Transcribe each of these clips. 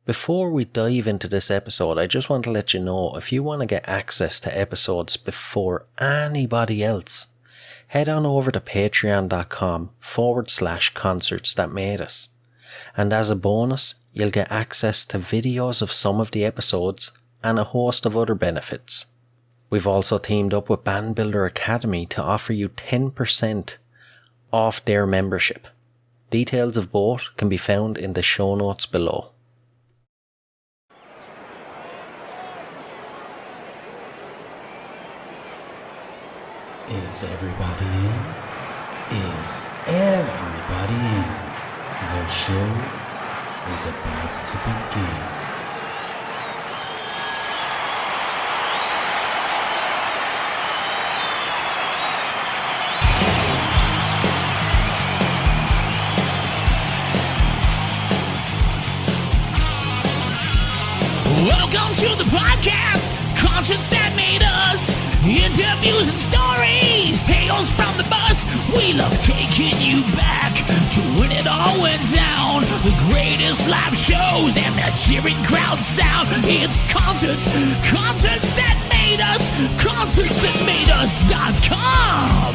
Before we dive into this episode, I just want to let you know, if you want to get access to episodes before anybody else, head on over to patreon.com/concerts that made us. And as a bonus, you'll get access to videos of some of the episodes and a host of other benefits. We've also teamed up with Band Builder Academy to offer you 10% off their membership. Details of both can be found in the show notes below. Is everybody in? Is everybody in? The show is about to begin. Welcome to the podcast, Concerts That Made Us. Interviews and stories, tales from the bus. We love taking you back to when it all went down. The greatest live shows and the cheering crowd sound. It's concerts, concerts that made us, concertsthatmadeus.com.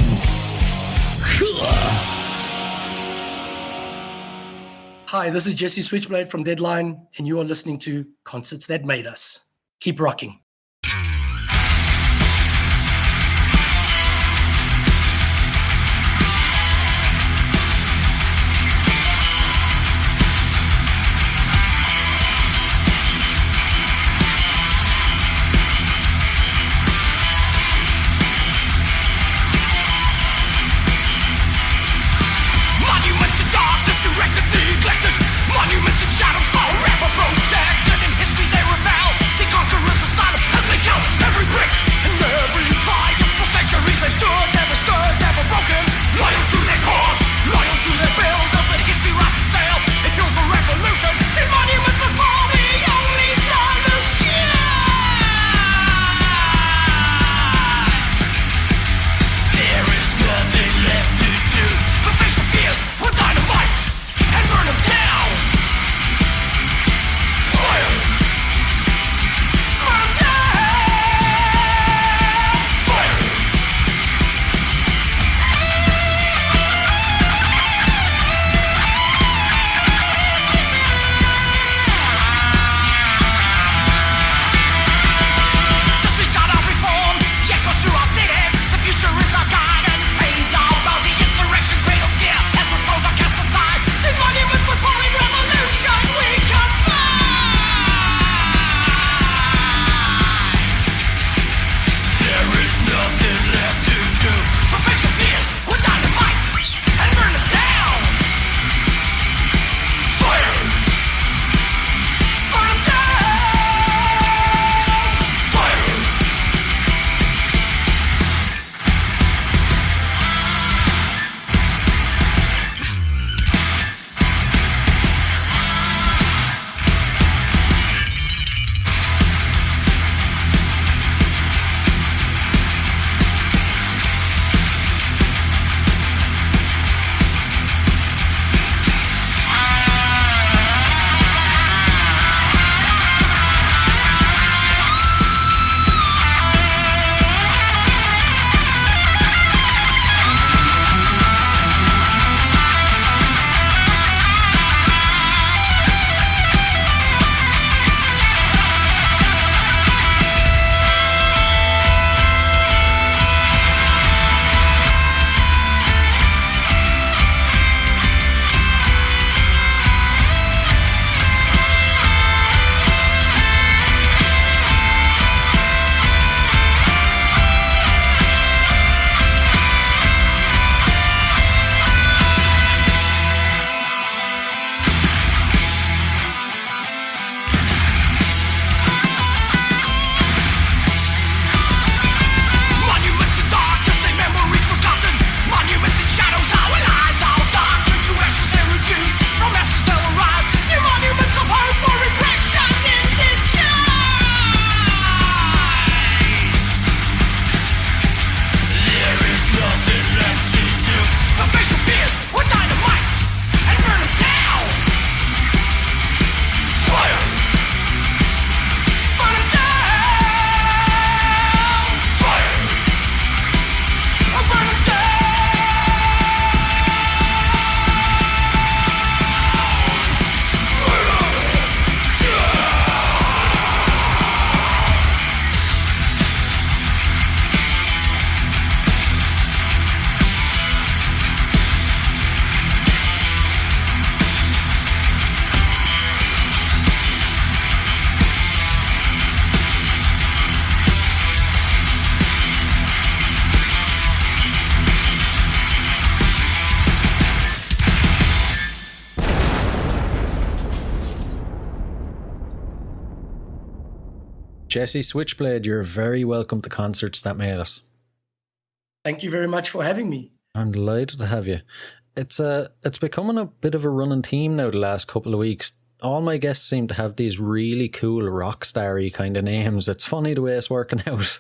Hi, this is Jesse Switchblade from Deadline, and you are listening to Concerts That Made Us. Keep rocking. Monuments and shadows forever protected. In history they were found. The conquerors are silent. Jesse Switchblade, you're very welcome to Concerts That Made Us. Thank you very much for having me. I'm delighted to have you. It's becoming a bit of a running theme now the last couple of weeks. All my guests seem to have these really cool rock starry kind of names. It's funny the way it's working out.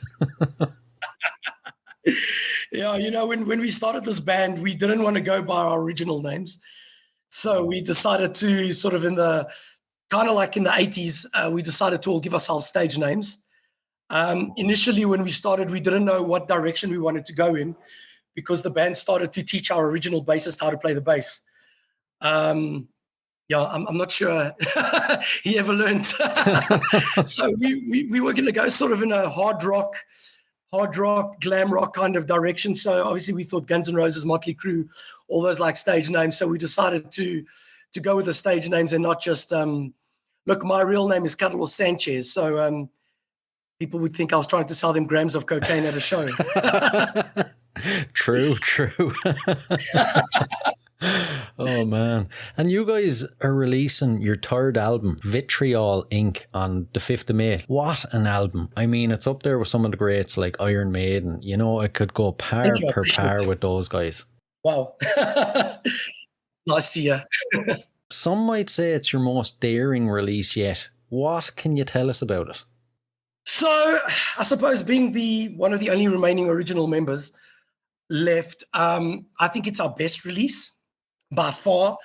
Yeah, when we started this band, we didn't want to go by our original names. So we decided to sort of in the 80s, we decided to all give ourselves stage names. Initially, when we started, we didn't know what direction we wanted to go in because the band started to teach our original bassist how to play the bass. I'm not sure he ever learned. So we were going to go sort of in a hard rock, glam rock kind of direction. So obviously we thought Guns N' Roses, Motley Crue, all those like stage names. So we decided to go with the stage names and not just, look, my real name is Carlos Sanchez. So people would think I was trying to sell them grams of cocaine at a show. True. Oh man. And you guys are releasing your third album, Vitriol Inc, on the 5th of May. What an album. I mean, it's up there with some of the greats like Iron Maiden. It could go par with those guys. Wow. Nice to hear. Some might say it's your most daring release yet. What can you tell us about it? So I suppose being one of the only remaining original members left, I think it's our best release by far.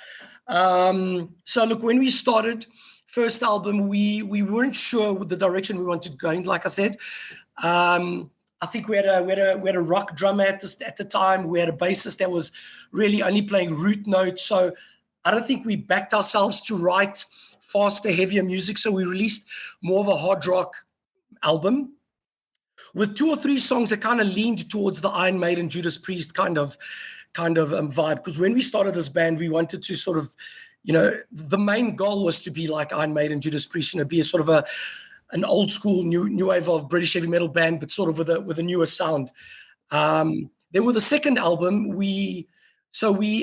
So look, when we started first album, we weren't sure with the direction we wanted to go in. Like I said, I think we had a rock drummer at the time. We had a bassist that was really only playing root notes. So I don't think we backed ourselves to write faster, heavier music. So we released more of a hard rock album with 2 or 3 songs that kind of leaned towards the Iron Maiden, Judas Priest kind of vibe. Because when we started this band, we wanted to sort of, the main goal was to be like Iron Maiden, Judas Priest, be a sort of an old school new wave of British heavy metal band, but sort of with a newer sound. Then with the second album,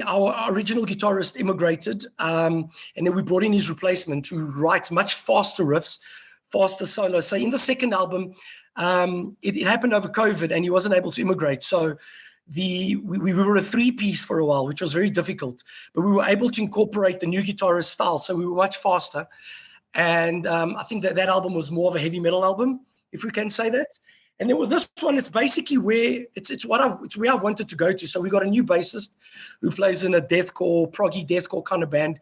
our original guitarist immigrated, and then we brought in his replacement to write much faster riffs, faster solo. So in the second album, it happened over COVID and he wasn't able to immigrate. So we were a 3-piece for a while, which was very difficult, but we were able to incorporate the new guitarist style. So we were much faster. And I think that album was more of a heavy metal album, if we can say that. And then with this one, it's basically where it's where I've wanted to go to. So we got a new bassist who plays in a proggy deathcore kind of band.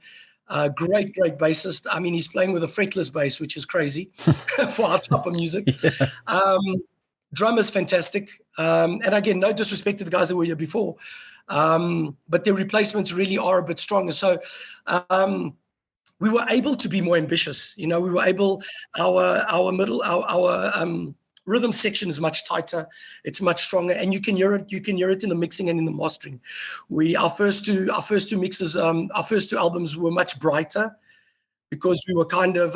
Great bassist. I mean, he's playing with a fretless bass, which is crazy for our type of music. Yeah. Drummer's fantastic. And again, no disrespect to the guys that were here before, but their replacements really are a bit stronger. So we were able to be more ambitious. We were able, our rhythm section is much tighter. It's much stronger, and you can hear it. You can hear it in the mixing and in the mastering. Our first two mixes, our first 2 albums were much brighter because we were kind of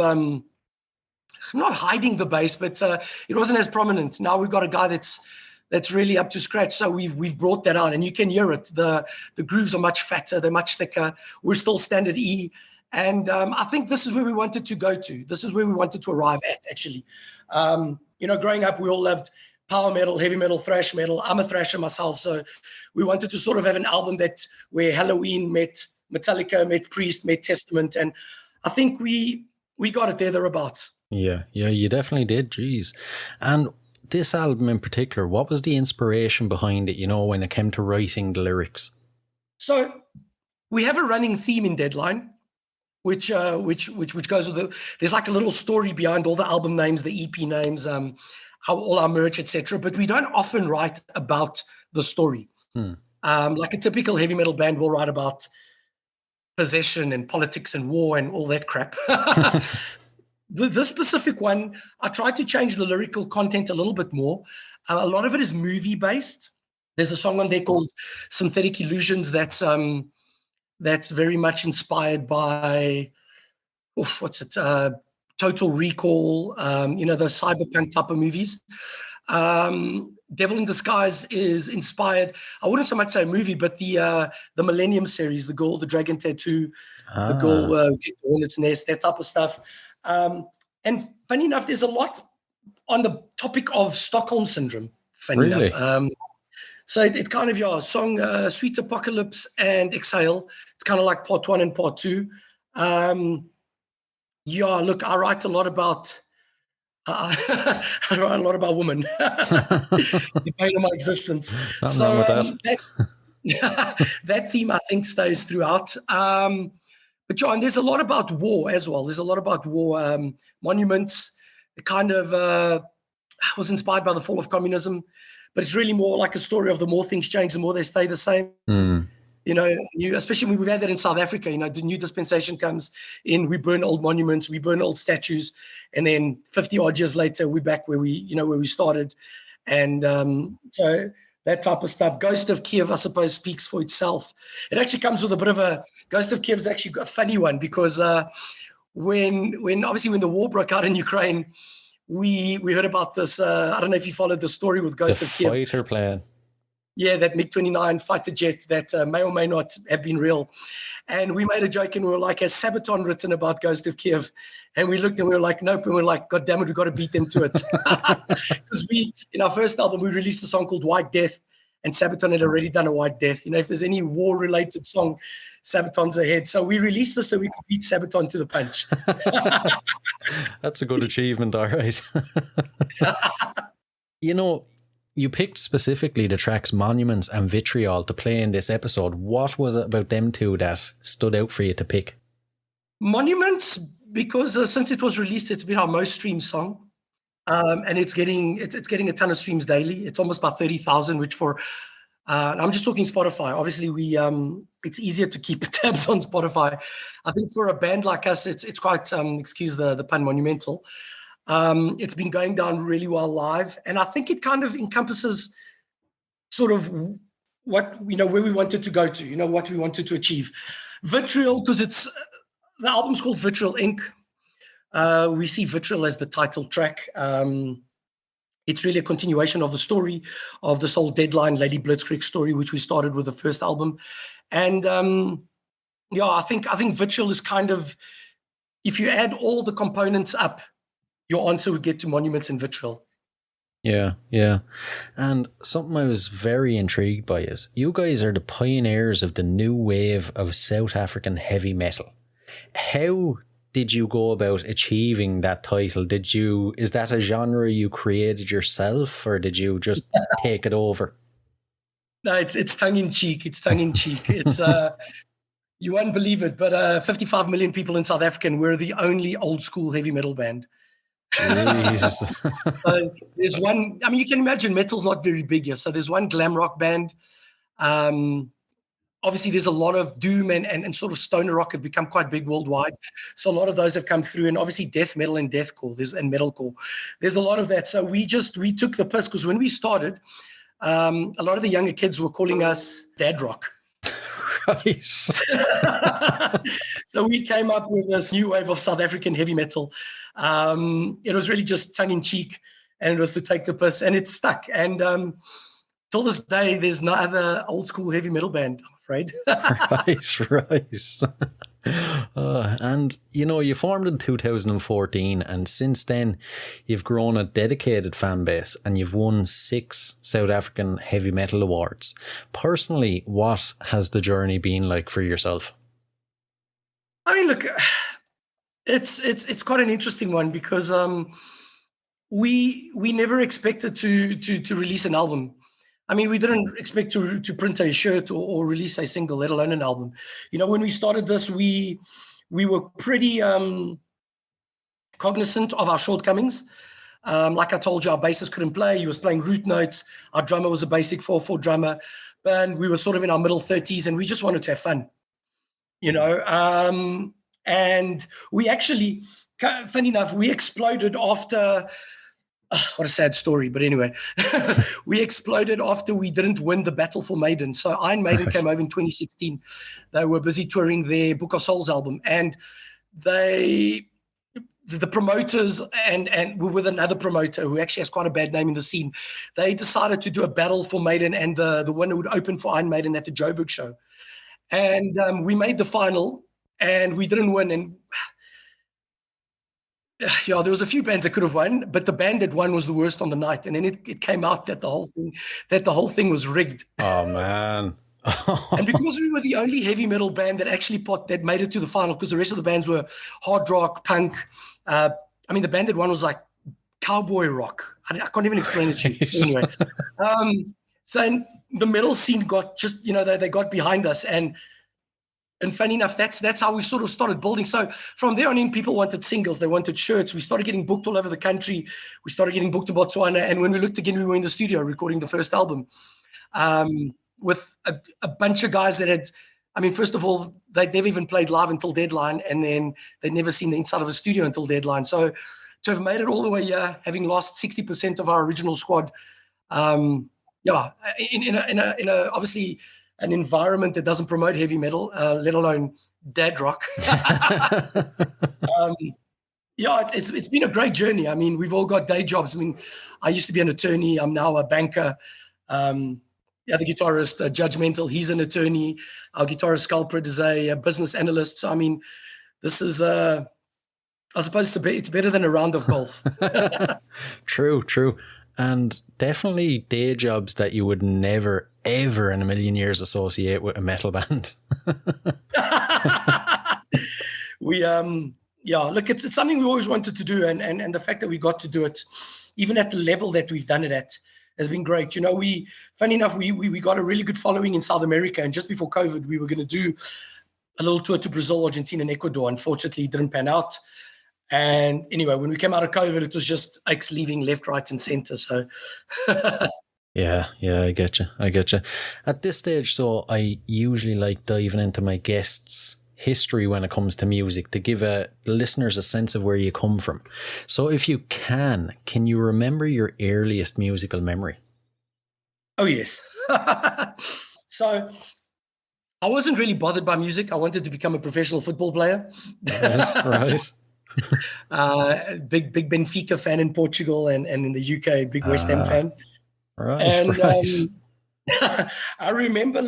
not hiding the bass, but it wasn't as prominent. Now we've got a guy that's really up to scratch. So we've brought that out, and you can hear it. The grooves are much fatter. They're much thicker. We're still standard E. And I think this is where we wanted to go to. This is where we wanted to arrive at, actually. Growing up, we all loved power metal, heavy metal, thrash metal. I'm a thrasher myself, so we wanted to sort of have an album where Halloween met Metallica, met Priest, met Testament, and I think we got it thereabouts. Yeah, you definitely did. Jeez. And this album in particular, what was the inspiration behind it, when it came to writing the lyrics? So we have a running theme in Deadline, which goes with there's like a little story behind all the album names, the EP names, all our merch, etc. But we don't often write about the story. Like a typical heavy metal band will write about possession and politics and war and all that crap. This specific one, I tried to change the lyrical content a little bit more. A lot of it is movie based. There's a song on there called Synthetic Illusions that's very much inspired by, Total Recall, those cyberpunk type of movies. Devil in Disguise is inspired, I wouldn't so much say a movie, but the Millennium series, the girl, the dragon tattoo, the girl, get the hornet's nest, that type of stuff. And funny enough, there's a lot on the topic of Stockholm Syndrome, funny Really? enough. So it kind of, yeah, song Sweet Apocalypse and Exhale. It's kind of like part 1 and part 2. Yeah, look, I write a lot about I write a lot about women, the pain of my existence. Nothing wrong with that theme, I think, stays throughout. But John, there's a lot about war as well. There's a lot about war monuments. It kind of was inspired by the fall of communism, but it's really more like a story of the more things change, the more they stay the same. You know, especially when we've had that in South Africa, you know, the new dispensation comes in, we burn old monuments, we burn old statues, and then 50 odd years later, we're back where we started. And so that type of stuff. Ghost of Kiev, I suppose, speaks for itself. It actually comes with a bit of a, Ghost of Kiev is actually a funny one, because when the war broke out in Ukraine, we heard about this, I don't know if you followed the story with Ghost of Kiev. The fighter plane. Yeah, that MiG-29 fighter jet that may or may not have been real. And we made a joke and we were like, has Sabaton written about Ghost of Kiev? And we looked and we were like, nope. And we were like, God damn it, we've got to beat them to it. Because in our first album, we released a song called White Death, and Sabaton had already done a White Death. You know, if there's any war-related song, Sabaton's ahead. So we released this so we could beat Sabaton to the punch. That's a good achievement, all right. You know, you picked specifically the tracks Monuments and Vitriol to play in this episode. What was it about them two that stood out for you to pick? Monuments, because since it was released, it's been our most streamed song. And it's getting a ton of streams daily. It's almost about 30,000, which for, I'm just talking Spotify. Obviously, it's easier to keep tabs on Spotify. I think for a band like us, it's quite, excuse the pun, monumental. It's been going down really well live, and I think it kind of encompasses sort of what, you know, where we wanted to go to, you know, what we wanted to achieve. Vitriol, because the album's called Vitriol Inc. We see Vitriol as the title track. It's really a continuation of the story of this whole Deadline Lady Blitzkrieg story, which we started with the first album. And yeah, I think Vitriol is kind of, if you add all the components up, your answer would get to Monuments and Vitriol. Yeah, yeah. And something I was very intrigued by is you guys are the pioneers of the new wave of South African heavy metal. How did you go about achieving that title? Is that a genre you created yourself, or did you just take it over? No, it's tongue in cheek. It's you won't believe it, but 55 million people in South Africa, and we're the only old school heavy metal band. Jeez. So there's one, I mean, you can imagine metal's not very big here. So there's one glam rock band. Obviously, there's a lot of doom and sort of stoner rock have become quite big worldwide. So a lot of those have come through, and obviously death metal and deathcore and metalcore. There's a lot of that. So we took the piss, because when we started, a lot of the younger kids were calling us dad rock. Right. So we came up with this new wave of South African heavy metal. It was really just tongue in cheek, and it was to take the piss, and it stuck. And till this day, there's no other old school heavy metal band, I'm afraid. Right. And, you know, you formed in 2014, and since then you've grown a dedicated fan base, and you've won 6 South African heavy metal awards. Personally, what has the journey been like for yourself? I mean, look, it's quite an interesting one, because we never expected to release an album. I mean, we didn't expect to print a shirt or release a single, let alone an album. You know, when we started this, we were pretty cognizant of our shortcomings. Like I told you, our bassist couldn't play. He was playing root notes. Our drummer was a basic 4/4 drummer. And we were sort of in our middle 30s, and we just wanted to have fun, you know. And we actually, funny enough, we exploded after... what a sad story, but anyway, we exploded after we didn't win the battle for Maiden. So Iron Maiden came over in 2016. They were busy touring their Book of Souls album, and the promoters and were with another promoter who actually has quite a bad name in the scene. They decided to do a battle for Maiden, and the winner would open for Iron Maiden at the Joburg show. And we made the final, and we didn't win. And Yeah, there was a few bands that could have won, but the band that won was the worst on the night. And then it came out that the whole thing was rigged. Oh man. And because we were the only heavy metal band that actually that made it to the final, because the rest of the bands were hard rock, punk. I mean, the band that won was like cowboy rock. I can't even explain it to you. Anyway, so the metal scene got just, they got behind us. And funny enough, that's how we sort of started building. So from there on in, people wanted singles. They wanted shirts. We started getting booked all over the country. We started getting booked to Botswana. And when we looked again, we were in the studio recording the first album. With a bunch of guys that had, first of all, they'd never even played live until Deadline, and then they'd never seen the inside of a studio until Deadline. So to have made it all the way here, having lost 60% of our original squad, in a obviously an environment that doesn't promote heavy metal, let alone dad rock. It's been a great journey. We've all got day jobs. I used to be an attorney. I'm now a banker. The guitarist, Judgmental, he's an attorney. Our guitarist, Skullprit, is a business analyst. So, this is, I suppose it's better than a round of golf. True. And definitely day jobs that you would never, ever in a million years associate with a metal band. It's something we always wanted to do. And the fact that we got to do it, even at the level that we've done it at, has been great. Funny enough, we got a really good following in South America. And just before COVID, we were going to do a little tour to Brazil, Argentina, and Ecuador. Unfortunately, it didn't pan out. And anyway, when we came out of COVID, it was just aches leaving left, right, and center. So, yeah, I get you. At this stage, so I usually like diving into my guests' history when it comes to music to give the listeners a sense of where you come from. So if you can you remember your earliest musical memory? Oh, yes. So I wasn't really bothered by music. I wanted to become a professional football player. Right. Big Benfica fan in Portugal and in the UK, big West Ham fan. Right. And I remember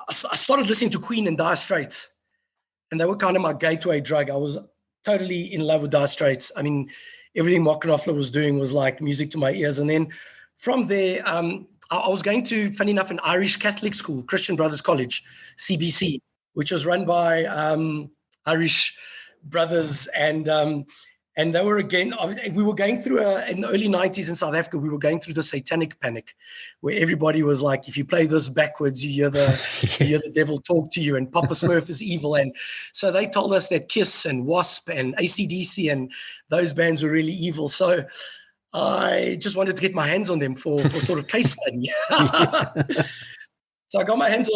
I started listening to Queen and Dire Straits, and they were kind of my gateway drug. I was totally in love with Dire Straits. Everything Mark Knopfler was doing was like music to my ears. And then from there, I was going to, funny enough, an Irish Catholic school, Christian Brothers College, CBC, which was run by Irish brothers. And they were, again, we were going through in the early 90s in South Africa, we were going through the satanic panic where everybody was like, if you play this backwards, you hear the devil talk to you, and Papa Smurf is evil. And so they told us that Kiss and Wasp and AC/DC and those bands were really evil. So I just wanted to get my hands on them for sort of case study. So I got my hands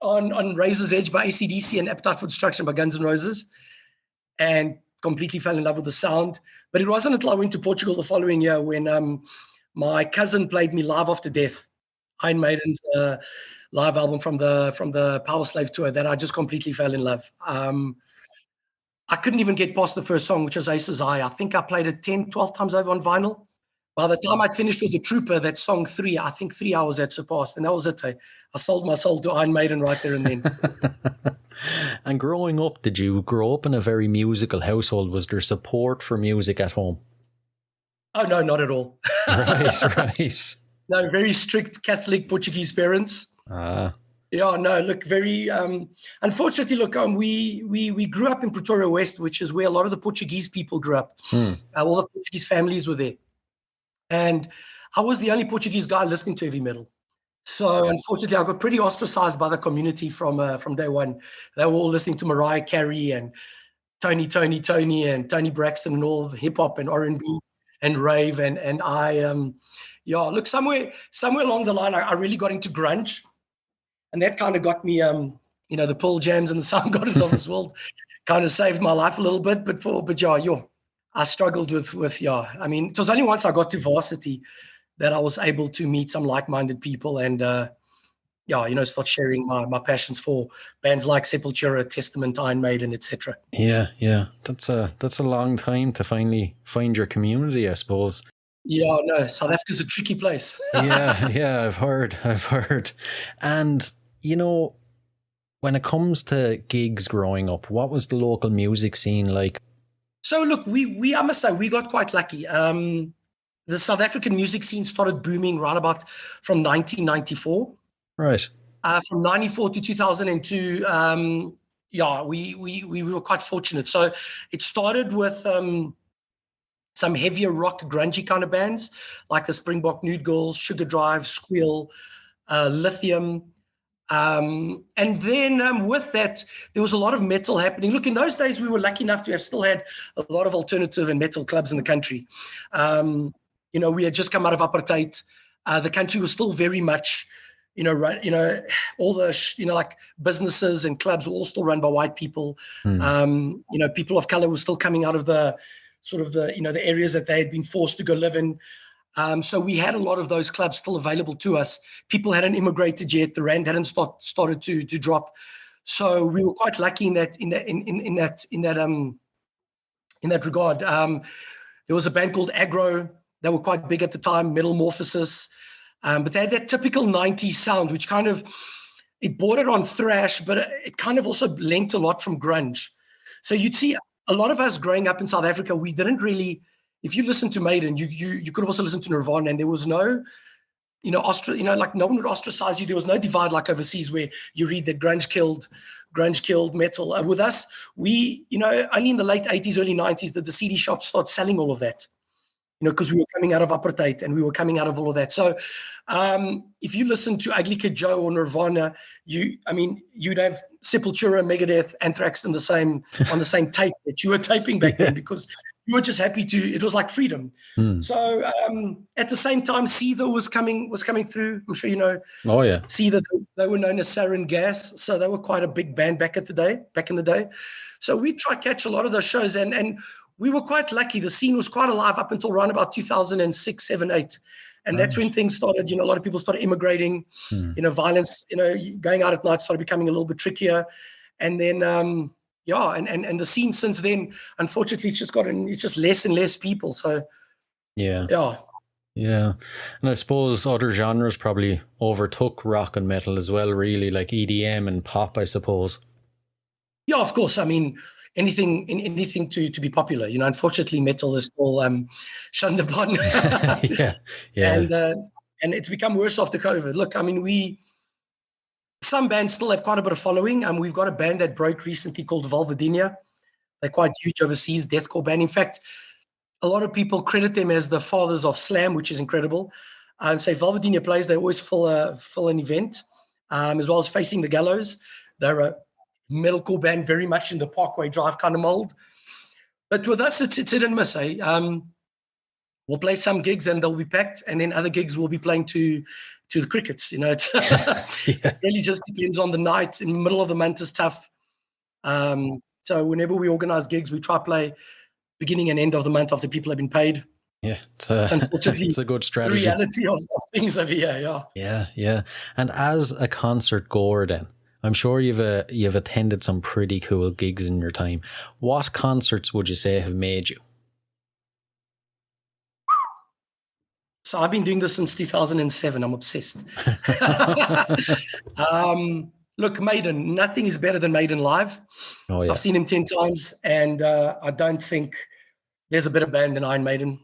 on Razor's Edge by AC/DC and Appetite for Destruction by Guns N' Roses, and completely fell in love with the sound. But it wasn't until I went to Portugal the following year when my cousin played me Live After Death, Iron Maiden's live album from the Power Slave tour, that I just completely fell in love. I couldn't even get past the first song, which was Ace's Eye. I think I played it 10, 12 times over on vinyl. By the time I finished with The Trooper, that song 3, I think 3 hours had surpassed, and that was it. I sold my soul to Iron Maiden right there and then. And growing up, did you grow up in a very musical household? Was there support for music at home? Oh, no, not at all. Right. No, very strict Catholic Portuguese parents. Yeah, no, look, very, unfortunately, look, we grew up in Pretoria West, which is where a lot of the Portuguese people grew up. All the Portuguese families were there. And I was the only Portuguese guy listening to heavy metal. So unfortunately, I got pretty ostracized by the community from day one. They were all listening to Mariah Carey and Tony and Tony Braxton and all the hip hop and R&B and rave. And I, look, somewhere along the line, I really got into grunge. And that kind of got me, the Pearl Jams and the Soundgardens of this world kind of saved my life a little bit. I struggled with. It was only once I got to varsity that I was able to meet some like-minded people and, start sharing my passions for bands like Sepultura, Testament, Iron Maiden, etc. Yeah. That's a long time to finally find your community, I suppose. Yeah, no, South Africa's a tricky place. yeah, I've heard. And, when it comes to gigs growing up, what was the local music scene like So look, I must say, we got quite lucky. The South African music scene started booming right about from 1994. Right. From 94 to 2002, we were quite fortunate. So it started with some heavier rock, grungy kind of bands like the Springbok Nude Girls, Sugar Drive, Squeal, Lithium. And then with that, there was a lot of metal happening. Look, in those days, we were lucky enough to have still had a lot of alternative and metal clubs in the country. We had just come out of apartheid. The country was still very much, all the, like businesses and clubs were all still run by white people. People of color were still coming out of the sort of the areas that they had been forced to go live in. So we had a lot of those clubs still available to us. People hadn't immigrated yet. The rand hadn't started to drop. So we were quite lucky in that regard. There was a band called Aggro. They were quite big at the time, Metamorphosis. But they had that typical 90s sound, which kind of, it bordered on thrash, but it kind of also lent a lot from grunge. So you'd see a lot of us growing up in South Africa, we didn't really, if you listen to Maiden, you could have also listened to Nirvana, and there was no, like no one would ostracize you. There was no divide like overseas where you read that grunge killed metal. With us, we, only in the late 80s, early 90s did the CD shops start selling all of that. Because we were coming out of apartheid and we were coming out of all of that. So if you listen to Ugly Kid Joe or Nirvana, you'd have Sepultura, Megadeth, Anthrax on the same tape that you were taping back then, because you were just happy it was like freedom. So at the same time, Seether was coming through. I'm sure you know. Oh yeah. Seether, they were known as Sarin Gas. So they were quite a big band back in the day. So we tried to catch a lot of those shows, and we were quite lucky. The scene was quite alive up until around about 2006, 7, 8. And that's when things started, a lot of people started immigrating, violence, going out at night started becoming a little bit trickier. And then, and the scene since then, unfortunately, it's just less and less people. So, yeah. Yeah. And I suppose other genres probably overtook rock and metal as well, really, like EDM and pop, I suppose. Yeah, of course. I mean, anything to be popular, unfortunately metal is still shunned upon. Yeah. And it's become worse after COVID. Look, I mean, some bands still have quite a bit of following. We've got a band that broke recently called Vulvodynia. They're quite huge overseas, deathcore band. In fact, a lot of people credit them as the fathers of slam, which is incredible. So Vulvodynia plays, they always fill an event, as well as Facing the Gallows. They're a metalcore band, very much in the Parkway Drive kind of mold. But with us, it's hit and miss. We'll play some gigs and they'll be packed, and then other gigs we'll be playing to the crickets. It's It really just depends on the night. In the middle of the month is tough. So whenever we organize gigs, we try to play beginning and end of the month after people have been paid. Yeah, unfortunately, it's a good strategy. The reality of things over here, Yeah. And as a concert goer, then I'm sure you've attended some pretty cool gigs in your time. What concerts would you say have made you? So I've been doing this since 2007. I'm obsessed. Look, Maiden, nothing is better than Maiden live. Oh, yeah. I've seen him 10 times, and I don't think there's a better band than Iron Maiden.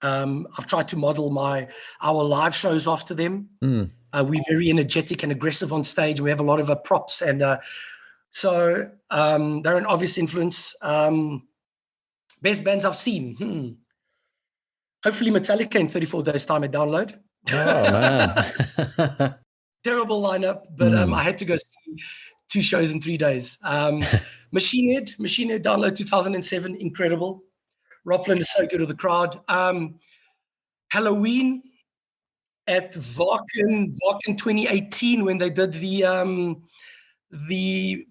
I've tried to model our live shows after them. We're very energetic and aggressive on stage. We have a lot of props, and so they're an obvious influence. Best bands I've seen. Hopefully Metallica in 34 days' time at Download. Oh, man. Terrible lineup, but I had to go see 2 shows in 3 days. Machine Head Download 2007, incredible. Rob Flynn is so good with the crowd. Halloween at Wacken 2018, when they did the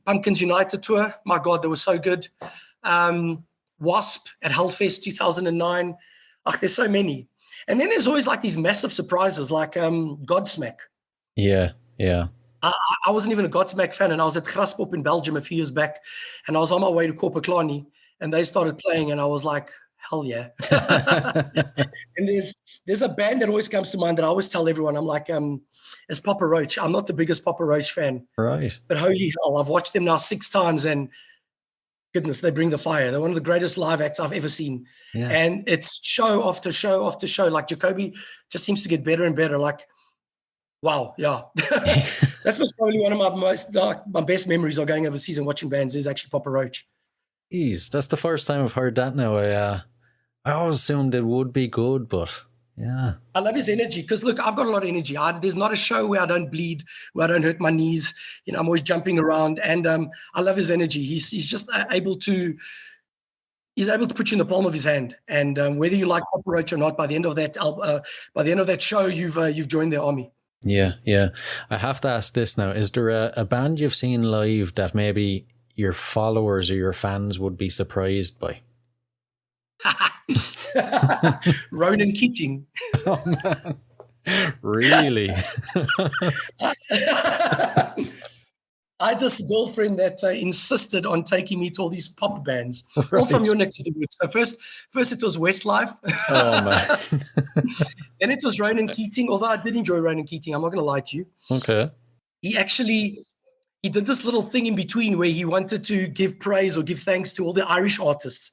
Pumpkins United tour. My God, they were so good. Wasp at Hellfest 2009. There's so many. And then there's always like these massive surprises, like Godsmack. Yeah. I wasn't even a Godsmack fan, and I was at Graspop in Belgium a few years back, and I was on my way to Korpeklani, and they started playing, and I was like, hell yeah. And there's a band that always comes to mind that I always tell everyone, I'm like, it's Papa Roach. I'm not the biggest Papa Roach fan. Right. But holy hell, I've watched them now 6 times, and goodness, they bring the fire. They're one of the greatest live acts I've ever seen. Yeah. And it's show after show after show. Like Jacoby just seems to get better and better. Like, wow, yeah. That's probably one of my best memories of going overseas and watching bands is actually Papa Roach. Jeez, that's the first time I've heard that now. I always assumed it would be good, but yeah. I love his energy because, look, I've got a lot of energy. There's not a show where I don't bleed, where I don't hurt my knees. You know, I'm always jumping around, and I love his energy. He's just able to put you in the palm of his hand. And whether you like Papa Roach or not, by the end of that show, you've joined their army. Yeah. I have to ask this now. Is there a band you've seen live that maybe your followers or your fans would be surprised by? Ronan Keating. Oh, man. Really? I had this girlfriend that insisted on taking me to all these pop bands, all from your neck of the woods. So first it was Westlife. Oh, man. Then it was Ronan Keating, although I did enjoy Ronan Keating. I'm not going to lie to you. Okay. He did this little thing in between where he wanted to give praise or give thanks to all the Irish artists.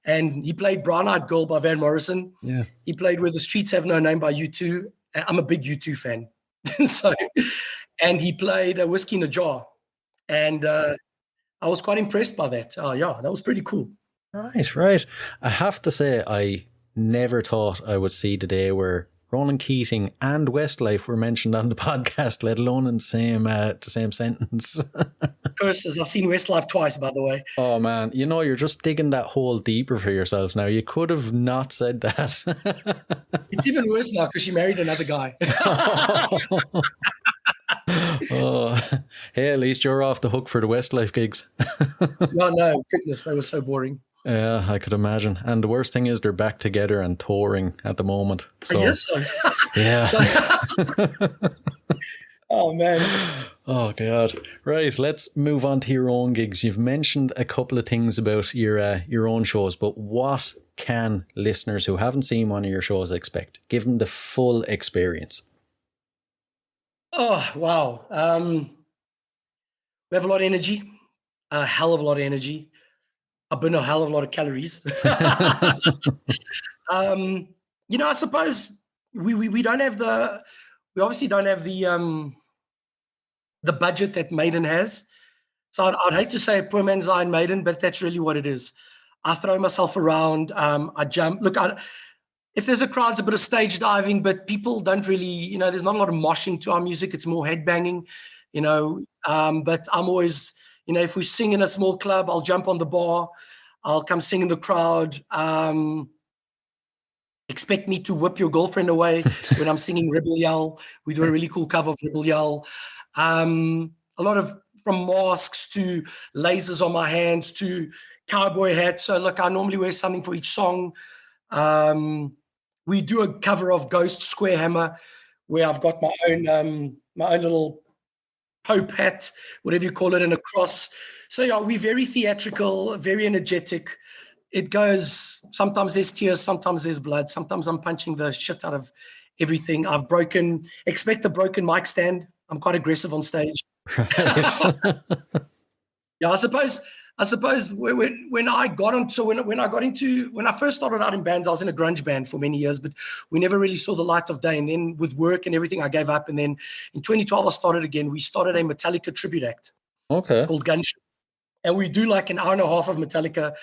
And he played Brown Eyed Girl by Van Morrison. Yeah. He played Where the Streets Have No Name by U2. I'm a big U2 fan. And he played Whiskey in a Jar. And I was quite impressed by that. Yeah, that was pretty cool. Right. I have to say, I never thought I would see the day where Ronan Keating and Westlife were mentioned on the podcast, let alone in the same sentence. Curses. I've seen Westlife twice, by the way. Oh, man. You know, you're just digging that hole deeper for yourself now. You could have not said that. It's even worse now because she married another guy. Oh, hey, at least you're off the hook for the Westlife gigs. No, goodness, they were so boring. Yeah, I could imagine. And the worst thing is they're back together and touring at the moment. So, I guess so. Yeah. Oh, man. Oh, God. Right, let's move on to your own gigs. You've mentioned a couple of things about your own shows, but what can listeners who haven't seen one of your shows expect? Give them the full experience. Oh, wow. We have a lot of energy, a hell of a lot of energy. I burn a hell of a lot of calories. I suppose we don't have we obviously don't have the budget that Maiden has. So I'd hate to say a poor man's Iron Maiden, but that's really what it is. I throw myself around. I jump. Look, if there's a crowd, it's a bit of stage diving, but people don't really, there's not a lot of moshing to our music. It's more headbanging, but I'm always, if we sing in a small club, I'll jump on the bar. I'll come sing in the crowd. Expect me to whip your girlfriend away when I'm singing Rebel Yell. We do a really cool cover of Rebel Yell. A lot of, from masks to lasers on my hands to cowboy hats. So look, I normally wear something for each song. We do a cover of Ghost Square Hammer where I've got my own little Pope hat, whatever you call it, and a cross. So yeah, we're very theatrical, very energetic. It goes, sometimes there's tears, sometimes there's blood, sometimes I'm punching the shit out of everything. Expect a broken mic stand. I'm quite aggressive on stage. Right. Yeah, I suppose when I first started out in bands, I was in a grunge band for many years, but we never really saw the light of day. And then with work and everything, I gave up. And then in 2012, I started again. We started a Metallica tribute act. Okay. Called Gunship. And we do like an hour and a half of Metallica,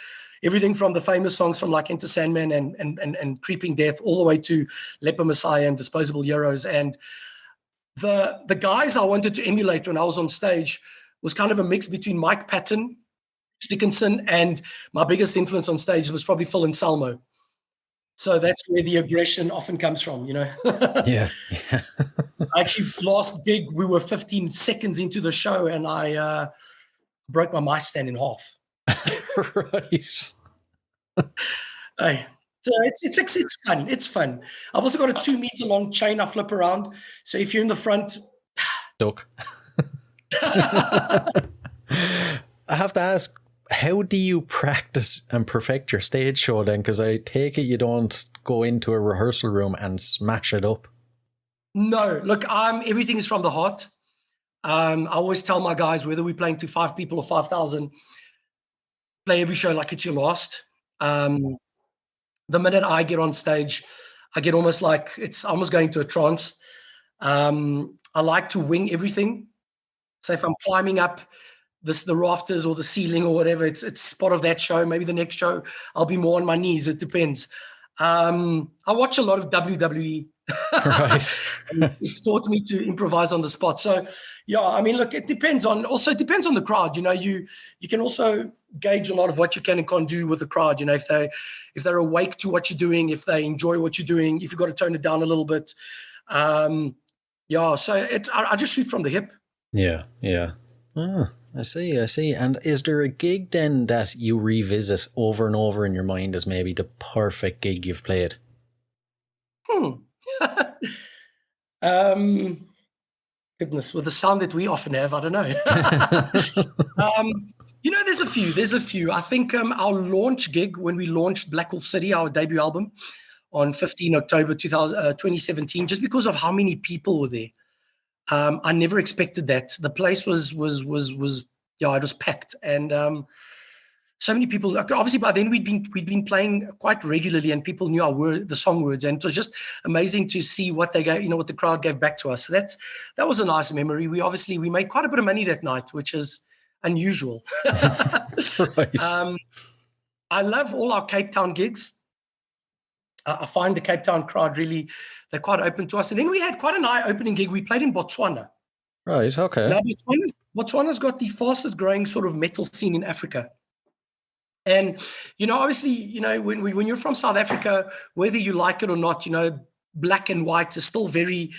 everything from the famous songs from like Enter Sandman and Creeping Death, all the way to Leper Messiah and Disposable Heroes. And the guys I wanted to emulate when I was on stage was kind of a mix between Mike Patton, Dickinson, and my biggest influence on stage was probably Phil Anselmo. So that's where the aggression often comes from, Yeah. Actually, last gig, we were 15 seconds into the show and I broke my mic stand in half. Right. Hey, so it's fun. It's fun. I've also got a 2 meter long chain I flip around. So if you're in the front, duck. I have to ask, how do you practice and perfect your stage show then? Because I take it you don't go into a rehearsal room and smash it up. No, look, everything is from the heart. I always tell my guys, whether we're playing to 5 people or 5,000, play every show like it's your last. The minute I get on stage, I get almost like it's almost going to a trance. I like to wing everything. So if I'm climbing up the rafters or the ceiling or whatever, it's part of that show. Maybe the next show I'll be more on my knees. It depends. I watch a lot of WWE. Right. It's taught me to improvise on the spot. So yeah, I mean, look, it depends on the crowd. You know, you can also gauge a lot of what you can and can't do with the crowd. You know, if they're awake to what you're doing, if they enjoy what you're doing, if you've got to tone it down a little bit. Yeah, so I just shoot from the hip. Yeah. Oh, I see. And is there a gig then that you revisit over and over in your mind as maybe the perfect gig you've played? Goodness, with the sound that we often have, I don't know. You know, there's a few. I think our launch gig when we launched Black Wolf City, our debut album, on 15 October 2017, just because of how many people were there. I never expected that. The place was it was packed, and so many people. Like, obviously, by then we'd been playing quite regularly, and people knew the song words, and it was just amazing to see what they gave, what the crowd gave back to us. So that was a nice memory. We made quite a bit of money that night, which is unusual. Right. I love all our Cape Town gigs. I find the Cape Town crowd really, they're quite open to us. And then we had quite an eye-opening gig. We played in Botswana. Right, okay. Now, Botswana's got the fastest growing sort of metal scene in Africa. And, obviously, when you're from South Africa, whether you like it or not, black and white is still very,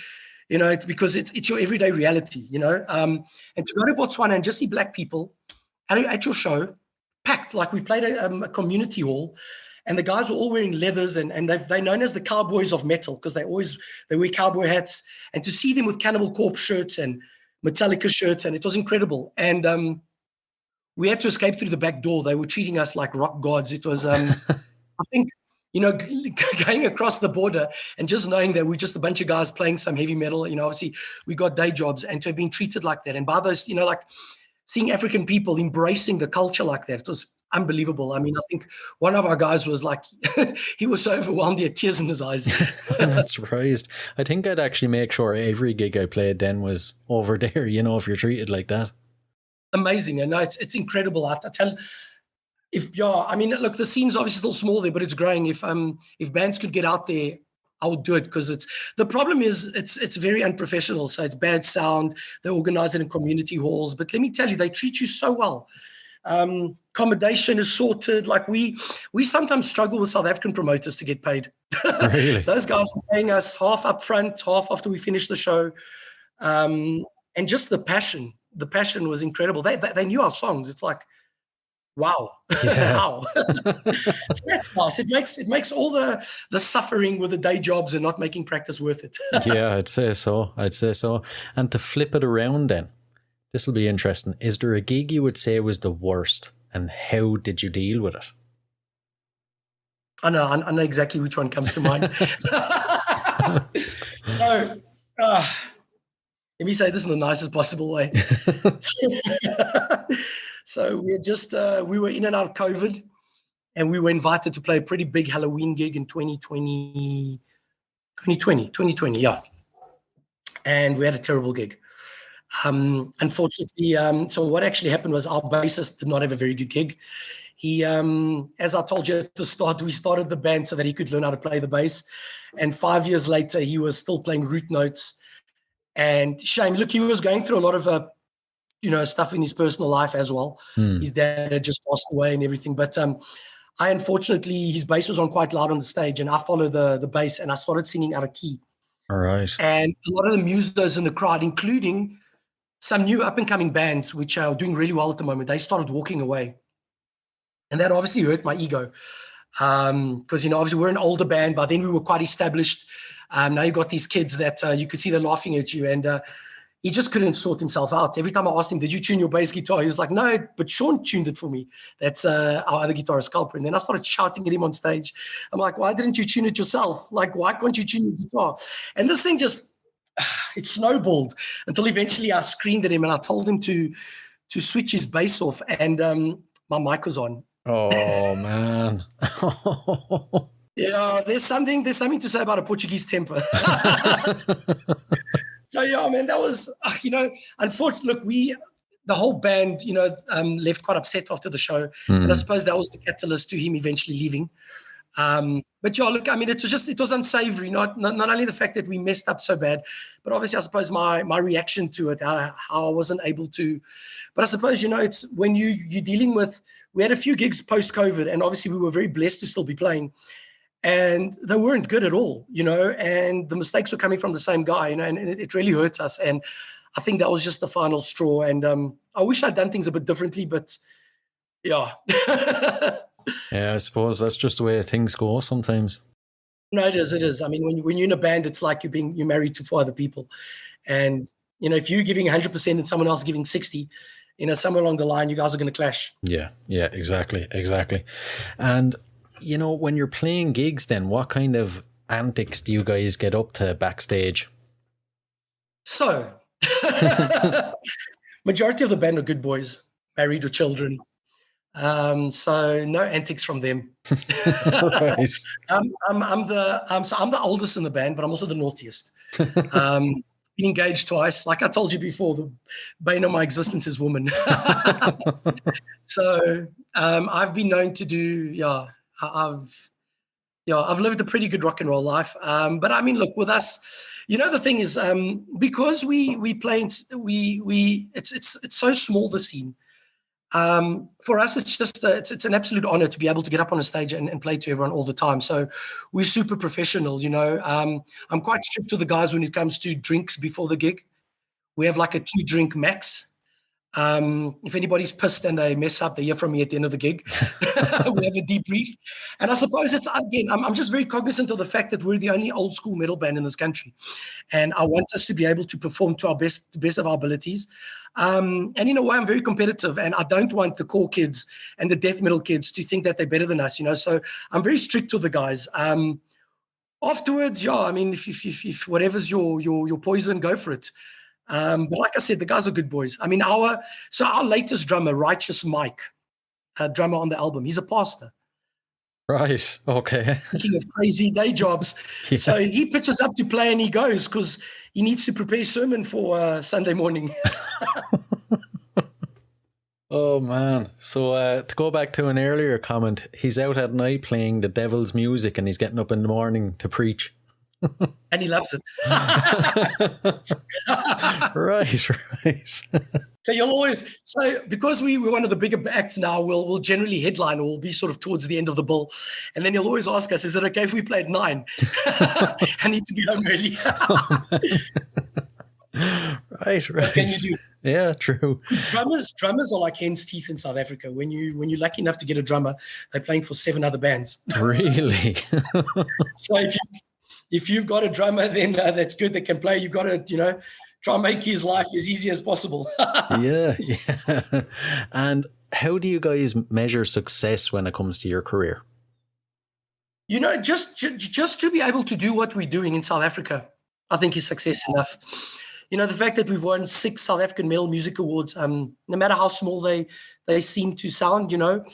it's because it's your everyday reality, and to go to Botswana and just see black people at your show, packed, like we played a community hall, and the guys were all wearing leathers, and they're known as the cowboys of metal because they wear cowboy hats. And to see them with Cannibal Corpse shirts and Metallica shirts, and it was incredible. And we had to escape through the back door. They were treating us like rock gods. It was, I think, going across the border and just knowing that we're just a bunch of guys playing some heavy metal. Obviously we got day jobs, and to have been treated like that, and by those, like seeing African people embracing the culture like that, it was unbelievable. I mean, I think one of our guys was like, he was so overwhelmed, he had tears in his eyes. That's right. I think I'd actually make sure every gig I played then was over there, if you're treated like that. Amazing. And it's incredible. I have to tell, look, the scene's obviously still small there, but it's growing. If bands could get out there, I would do it, because the problem is it's very unprofessional. So it's bad sound. They organize it in community halls, but let me tell you, they treat you so well. Accommodation is sorted. Like we sometimes struggle with South African promoters to get paid. Really? Those guys are paying us half up front, half after we finish the show. And just the passion was incredible. They knew our songs. It's like, wow. Yeah. How? So that's nice. It makes all the suffering with the day jobs and not making practice worth it. Yeah, I'd say so. And to flip it around then, this will be interesting. Is there a gig you would say was the worst, and how did you deal with it? I know exactly which one comes to mind. So, let me say this in the nicest possible way. So we were in and out of COVID, and we were invited to play a pretty big Halloween gig in 2020, yeah. And we had a terrible gig. Unfortunately, so what actually happened was our bassist did not have a very good gig. He, as I told you at the start, we started the band so that he could learn how to play the bass. And 5 years later, he was still playing root notes. And shame, look, he was going through a lot of, stuff in his personal life as well. His dad had just passed away and everything. But unfortunately, his bass was on quite loud on the stage, and I followed the bass, and I started singing out of key. All right. And a lot of the musos in the crowd, including some new up-and-coming bands, which are doing really well at the moment, they started walking away. And that obviously hurt my ego. Because, obviously we're an older band. By then we were quite established. Now you got these kids that you could see they're laughing at you. And he just couldn't sort himself out. Every time I asked him, did you tune your bass guitar? He was like, no, but Sean tuned it for me. That's our other guitarist, Skullprit. And then I started shouting at him on stage. I'm like, why didn't you tune it yourself? Like, why can't you tune your guitar? And this thing just, it snowballed until eventually I screamed at him and I told him to switch his bass off, and my mic was on. Oh man. Yeah, there's something to say about a Portuguese temper. So yeah, man, that was unfortunately. Look, the whole band, left quite upset after the show, and I suppose that was the catalyst to him eventually leaving. But yeah, look, I mean, it was unsavory. Not only the fact that we messed up so bad, but obviously, I suppose my reaction to it, how I wasn't able to. But I suppose it's when you're dealing with. We had a few gigs post COVID, and obviously we were very blessed to still be playing. And they weren't good at all, and the mistakes were coming from the same guy, and it really hurt us. And I think that was just the final straw. And I wish I'd done things a bit differently, but yeah. Yeah, I suppose that's just the way things go sometimes. No, it is. I mean, when you're in a band, it's like you're married to 4 other people. And, if you're giving 100% and someone else giving 60, somewhere along the line, you guys are going to clash. Yeah, exactly. And when you're playing gigs, then what kind of antics do you guys get up to backstage? So, majority of the band are good boys, married with children. So no antics from them. Right. I'm the oldest in the band, but I'm also the naughtiest. Been engaged twice. Like I told you before, the bane of my existence is woman. So I've been known to do, I've lived a pretty good rock and roll life. But I mean, look, with us, the thing is, because we play, it's so small, the scene. For us, it's just it's an absolute honor to be able to get up on a stage and play to everyone all the time. So we're super professional, I'm quite strict to the guys when it comes to drinks before the gig. We have like a 2-drink max. If anybody's pissed and they mess up, they hear from me at the end of the gig. We have a debrief. And I suppose it's, again, I'm just very cognizant of the fact that we're the only old school metal band in this country. And I want us to be able to perform to our best of our abilities. And in a way, I'm very competitive, and I don't want the core kids and the death metal kids to think that they're better than us, So I'm very strict with the guys. Afterwards, I mean, if whatever's your poison, go for it. But like I said, the guys are good boys. I mean, our latest drummer, Wrighteous Mike, drummer on the album, he's a pastor. Right. Okay. Thinking of crazy day jobs. Yeah. So he pitches up to play and he goes because he needs to prepare sermon for Sunday morning. Oh, man. So to go back to an earlier comment, he's out at night playing the devil's music and he's getting up in the morning to preach. And he loves it. Right. So you'll always, because we're one of the bigger acts now, we'll generally headline, or we'll be sort of towards the end of the bill. And then you'll always ask us, is it okay if we play at 9? I need to be home early. Right. What can you do? Yeah, true. Drummers are like hen's teeth in South Africa. When you're lucky enough to get a drummer, they're playing for 7 other bands. Really? So if you've got a drummer, then that's good. They can play. You've got to, try and make his life as easy as possible. Yeah. And how do you guys measure success when it comes to your career? Just to be able to do what we're doing in South Africa, I think is success enough. The fact that we've won 6 South African Metal Music Awards, no matter how small they seem to sound, the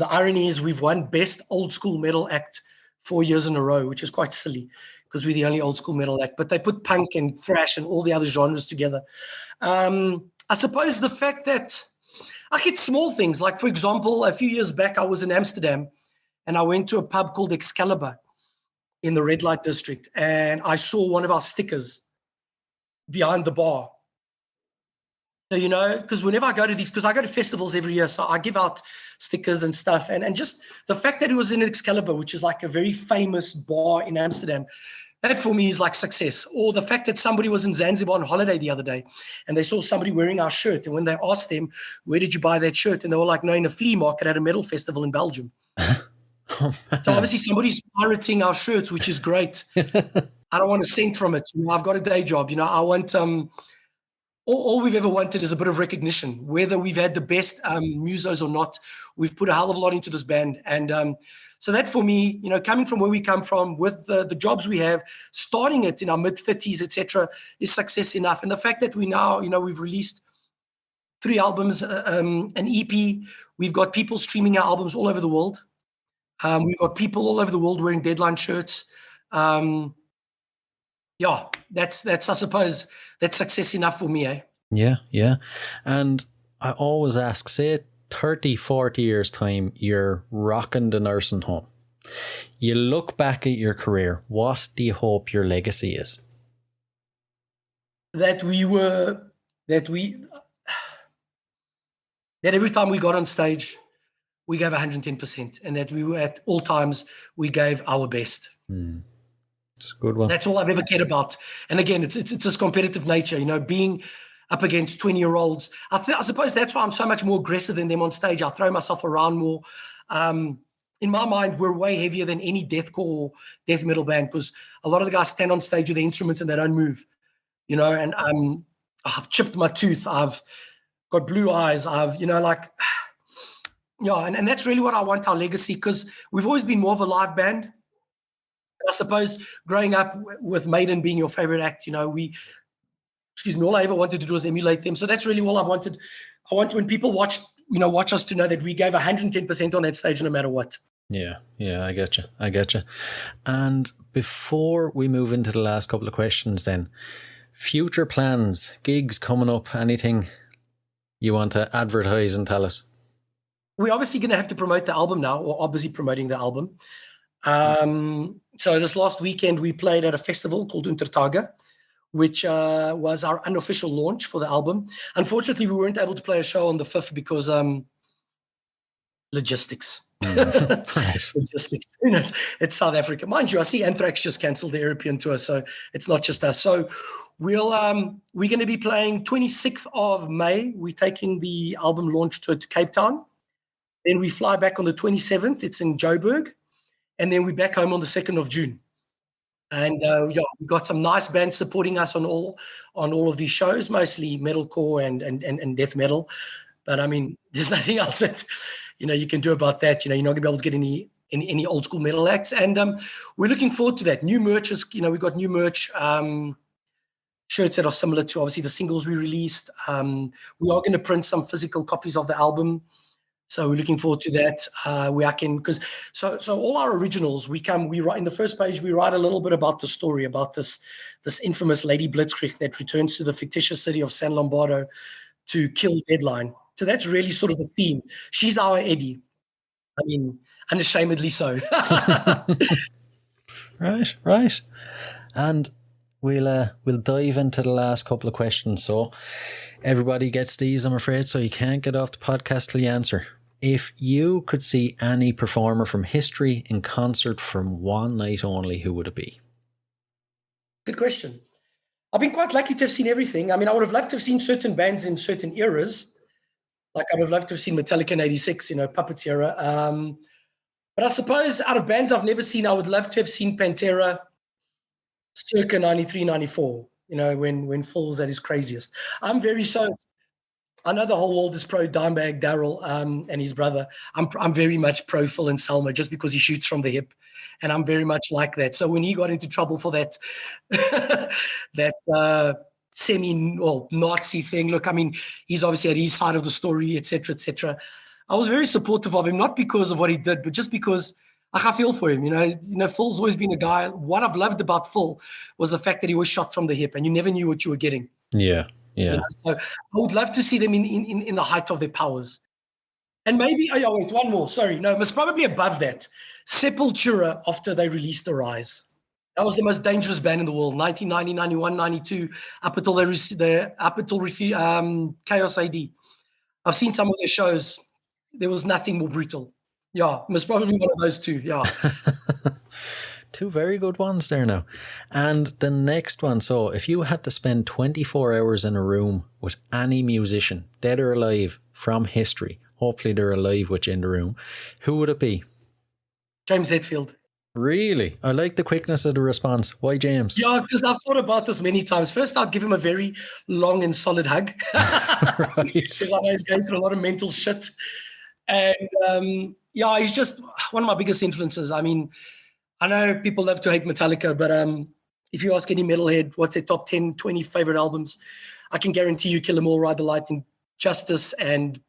irony is we've won Best Old School Metal Act 4 years in a row, which is quite silly because we're the only old school metal act, but they put punk and thrash and all the other genres together. I suppose the fact that I get small things, like, for example, a few years back, I was in Amsterdam and I went to a pub called Excalibur in the red light district, and I saw one of our stickers behind the bar. So, because whenever I go to because I go to festivals every year, so I give out stickers and stuff. And just the fact that it was in Excalibur, which is like a very famous bar in Amsterdam, that for me is like success. Or the fact that somebody was in Zanzibar on holiday the other day and they saw somebody wearing our shirt. And when they asked them, where did you buy that shirt? And they were like, no, in a flea market at a metal festival in Belgium. So obviously somebody's pirating our shirts, which is great. I don't want a cent from it. I've got a day job. I want... All we've ever wanted is a bit of recognition, whether we've had the best musos or not. We've put a hell of a lot into this band. And so that for me, coming from where we come from with the jobs we have, starting it in our mid-30s, etc., is success enough. And the fact that we now, we've released 3 albums, an EP. We've got people streaming our albums all over the world. We've got people all over the world wearing Deadline shirts. Yeah, that's I suppose that's success enough for me, eh? Yeah. And I always ask, say 30, 40 years time, you're rocking the nursing home. You look back at your career, what do you hope your legacy is? That every time we got on stage, we gave 110%, and that we were at all times, we gave our best. It's a good one. That's all I've ever cared about. And again, it's this competitive nature, you know, being up against 20-year-olds. I suppose that's why I'm so much more aggressive than them on stage. I throw myself around more. In my mind, we're way heavier than any deathcore or death metal band, because a lot of the guys stand on stage with the instruments and they don't move, you know, and I've chipped my tooth. I've got blue eyes. And that's really what I want our legacy, because we've always been more of a live band. I suppose growing up with Maiden being your favorite act, you know, all I ever wanted to do was emulate them. So that's really all I've wanted. I want when people watch us to know that we gave 110% on that stage no matter what. Yeah, I get you. And before we move into the last couple of questions then, future plans, gigs coming up, anything you want to advertise and tell us? We're obviously going to have to promote the album now, or obviously promoting the album. So this last weekend we played at a festival called Untertage, which was our unofficial launch for the album. Unfortunately, we weren't able to play a show on the 5th because logistics. Right. Logistics. You know, it's South Africa. Mind you, I see Anthrax just cancelled the European tour, so it's not just us. So we're going to be playing 26th of May. We're taking the album launch tour to Cape Town. Then we fly back on the 27th. It's in Joburg. And then we're back home on the 2nd of June. And we've got some nice bands supporting us on all of these shows, mostly metalcore and death metal. But I mean, there's nothing else that you can do about that. You're not gonna be able to get any old school metal acts. And we're looking forward to that. New merch is, we've got new merch, shirts that are similar to obviously the singles we released. We are going to print some physical copies of the album. So we're looking forward to that. So all our originals, we write in the first page, we write a little bit about the story, about this infamous Lady Blitzkrieg that returns to the fictitious city of San Lombardo to kill Deadline. So that's really sort of the theme. She's our Eddie. I mean, unashamedly so. Right. And we'll dive into the last couple of questions. So everybody gets these, I'm afraid, so you can't get off the podcast till you answer. If you could see any performer from history in concert from one night only, who would it be? Good question. I've been quite lucky to have seen everything. I mean, I would have loved to have seen certain bands in certain eras. Like I would have loved to have seen Metallica in 86, Puppets era. But I suppose out of bands I've never seen, I would love to have seen Pantera circa 93, 94, when Phil was at his craziest. I know the whole world is pro Dimebag Darrell and his brother. I'm very much pro Phil and Selma just because he shoots from the hip, and I'm very much like that. So when he got into trouble for that Nazi thing, look, I mean, he's obviously at his side of the story, etc., etc. I was very supportive of him, not because of what he did, but just because I feel for him. Phil's always been a guy. What I've loved about Phil was the fact that he was shot from the hip, and you never knew what you were getting. Yeah. So I would love to see them in the height of their powers. And maybe, one more. Sorry, no, it was probably above that. Sepultura after they released Arise. That was the most dangerous band in the world. 1990, 91, 92, up until Chaos AD. I've seen some of their shows. There was nothing more brutal. Yeah, it was probably one of those two. Yeah. Two very good ones there now. And the next one, so if you had to spend 24 hours in a room with any musician, dead or alive, from history, hopefully they're alive with you in the room, who would it be? James Hetfield. Really? I like the quickness of the response. Why James? Yeah, because I've thought about this many times. First, I'd give him a very long and solid hug. Right. Because I know he's going through a lot of mental shit. And he's just one of my biggest influences. I mean, I know people love to hate Metallica, but if you ask any metalhead what's their top 10, 20 favorite albums, I can guarantee you Kill 'Em All, Ride the Lightning, Justice and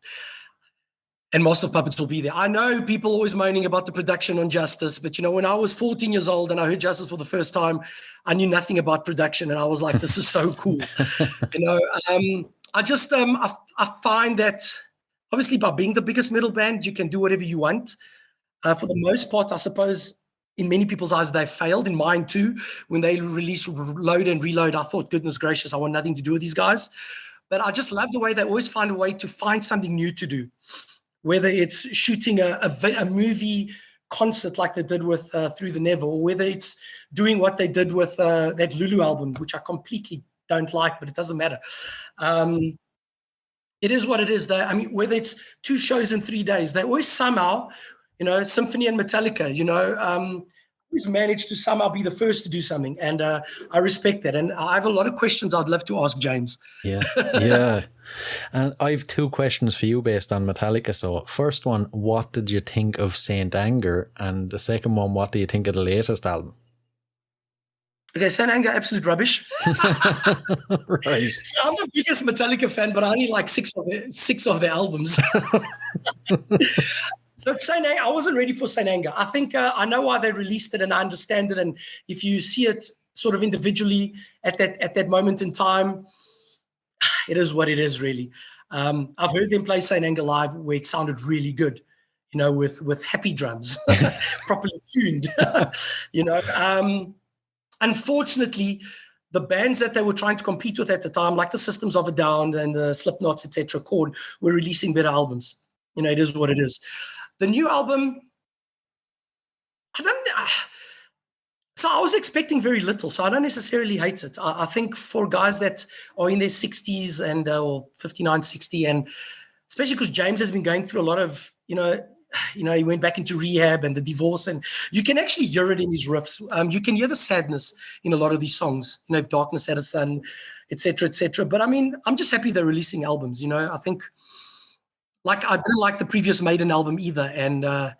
Master of Puppets will be there. I know people always moaning about the production on Justice, but when I was 14 years old and I heard Justice for the first time, I knew nothing about production, and I was like, this is so cool. I just I find that obviously by being the biggest metal band, you can do whatever you want. For the most part, I suppose in many people's eyes, they failed. In mine too. When they released Load and Reload, I thought, goodness gracious, I want nothing to do with these guys. But I just love the way they always find a way to find something new to do. Whether it's shooting a movie concert like they did with Through the Never, or whether it's doing what they did with that Lulu album, which I completely don't like, but it doesn't matter. It is what it is. Whether it's 2 shows in 3 days, they always somehow, Symphony and Metallica, always manage to somehow be the first to do something. And I respect that. And I have a lot of questions I'd love to ask James. Yeah. And I have 2 questions for you based on Metallica. So first one, what did you think of Saint Anger? And the second one, what do you think of the latest album? Okay, Saint Anger, absolute rubbish. Right. So I'm the biggest Metallica fan, but I only like 6 of their albums. Look, Saint Anger, I wasn't ready for Saint Anger. I think I know why they released it, and I understand it. And if you see it sort of individually at that moment in time, it is what it is, really. I've heard them play Saint Anger live where it sounded really good, with happy drums, properly tuned. Unfortunately, the bands that they were trying to compete with at the time, like the Systems of a Down and the Slipknots, etc., Korn, were releasing better albums. It is what it is. The new album, so I was expecting very little, so I don't necessarily hate it. I think for guys that are in their 60s and or 59, 60, and especially because James has been going through a lot of, he went back into rehab and the divorce, and you can actually hear it in his riffs. You can hear the sadness in a lot of these songs, If Darkness Had a Sun, etc., etc. But I'm just happy they're releasing albums. I think, like, I didn't like the previous Maiden album either, and I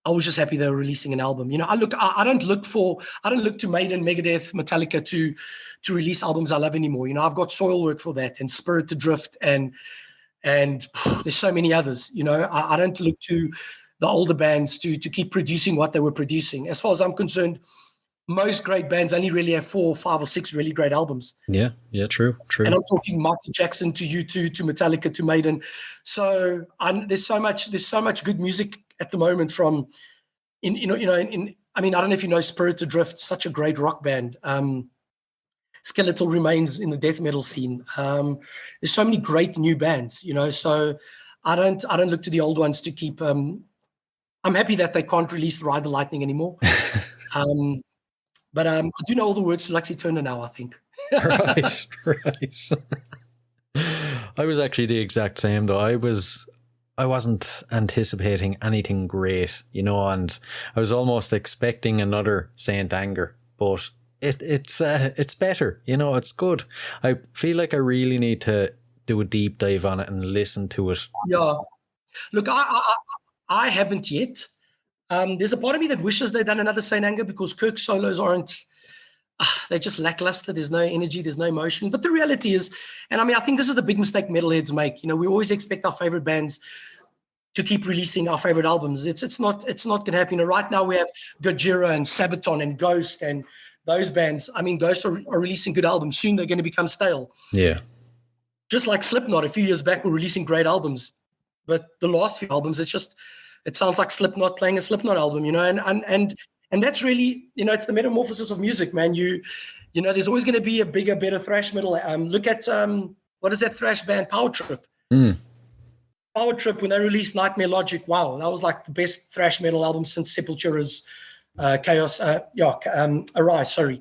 was just happy they were releasing an album. I don't look to Maiden, Megadeth, Metallica to release albums I love anymore. I've got Soilwork for that, and Spirit to Drift, and there's so many others. I don't look to the older bands to keep producing what they were producing. As far as I'm concerned, most great bands only really have 4, 5, or 6 really great albums. Yeah, true. And I'm talking Michael Jackson to U2 to Metallica to Maiden. So there's so much good music at the moment from I don't know if you know Spirit to Drift, such a great rock band. Skeletal Remains in the death metal scene. There's so many great new bands, so I don't look to the old ones to keep. I'm happy that they can't release Ride the Lightning anymore. But I do know all the words to Lux Eterna now, I think. Right. I was actually the exact same, though. I wasn't anticipating anything great, and I was almost expecting another Saint Anger, but it's better, it's good. I feel like I really need to do a deep dive on it and listen to it. Yeah. Look, I haven't yet. There's a part of me that wishes they'd done another Saint Anger because Kirk's solos aren't, they're just lackluster. There's no energy, there's no emotion. But the reality is, and I think this is the big mistake metalheads make. We always expect our favorite bands to keep releasing our favorite albums. It's not going to happen. Right now we have Gojira and Sabaton and Ghost and those bands. Ghost are releasing good albums. Soon they're going to become stale. Yeah. Just like Slipknot a few years back were releasing great albums. But the last few albums, it sounds like Slipknot playing a Slipknot album, and that's really, it's the metamorphosis of music, man. There's always going to be a bigger, better thrash metal. Look at, what is that thrash band, Power Trip? Power Trip, when they released Nightmare Logic, wow, that was like the best thrash metal album since Sepultura's Arise, sorry.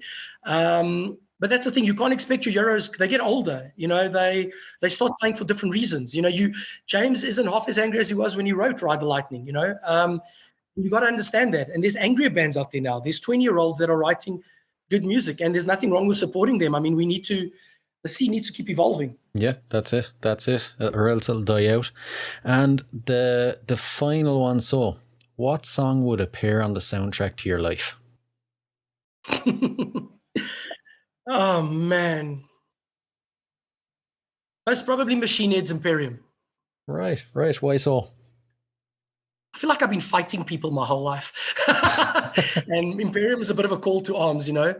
But that's the thing, you can't expect your heroes, they get older, they start playing for different reasons. James isn't half as angry as he was when he wrote Ride the Lightning, you got to understand that. And there's angrier bands out there now. There's 20-year-olds that are writing good music, and there's nothing wrong with supporting them. The scene needs to keep evolving. Yeah, that's it, or else it'll die out. And the final one, so what song would appear on the soundtrack to your life? Oh, man. Most probably Machine Head's Imperium. Right. Why so? I feel like I've been fighting people my whole life. And Imperium is a bit of a call to arms, you know.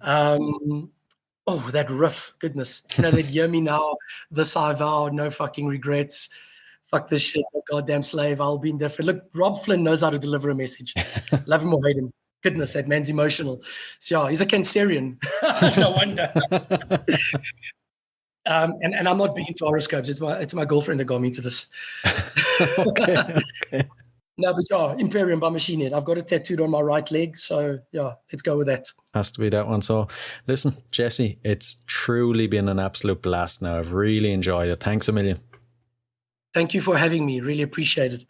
Oh, that riff, goodness. You know, they'd hear me now, this I vow, no fucking regrets. Fuck this shit, no goddamn slave, I'll be indifferent. Look, Rob Flynn knows how to deliver a message. Love him or hate him. Goodness, that man's emotional. So yeah, he's a Cancerian. No wonder. And I'm not big into horoscopes. It's my girlfriend that got me into this. Okay. No, but yeah, Imperium by Machine Head. I've got it tattooed on my right leg. So yeah, let's go with that. Has to be that one. So listen, Jesse, it's truly been an absolute blast now. I've really enjoyed it. Thanks a million. Thank you for having me. Really appreciate it.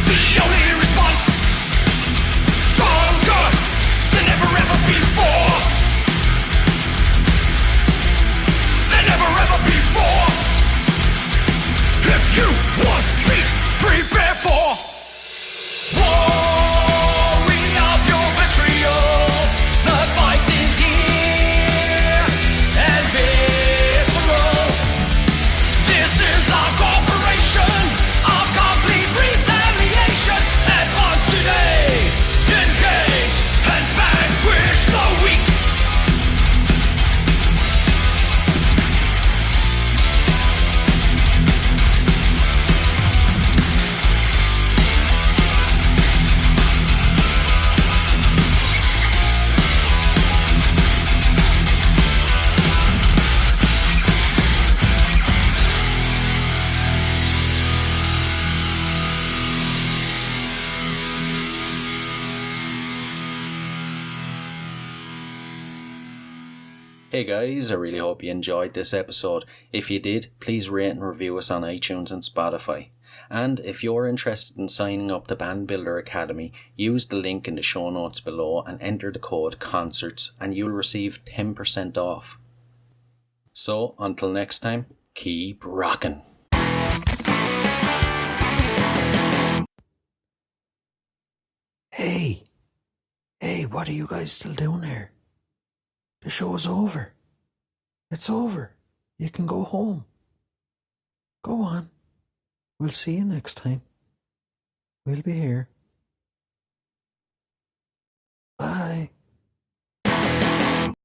The only response Hey guys, I really hope you enjoyed this episode. If you did, please rate and review us on iTunes and Spotify. And if you're interested in signing up to Band Builder Academy, use the link in the show notes below and enter the code CONCERTS and you'll receive 10% off. So, until next time, keep rocking. Hey, what are you guys still doing here? The show's over. It's over. You can go home. Go on. We'll see you next time. We'll be here. Bye.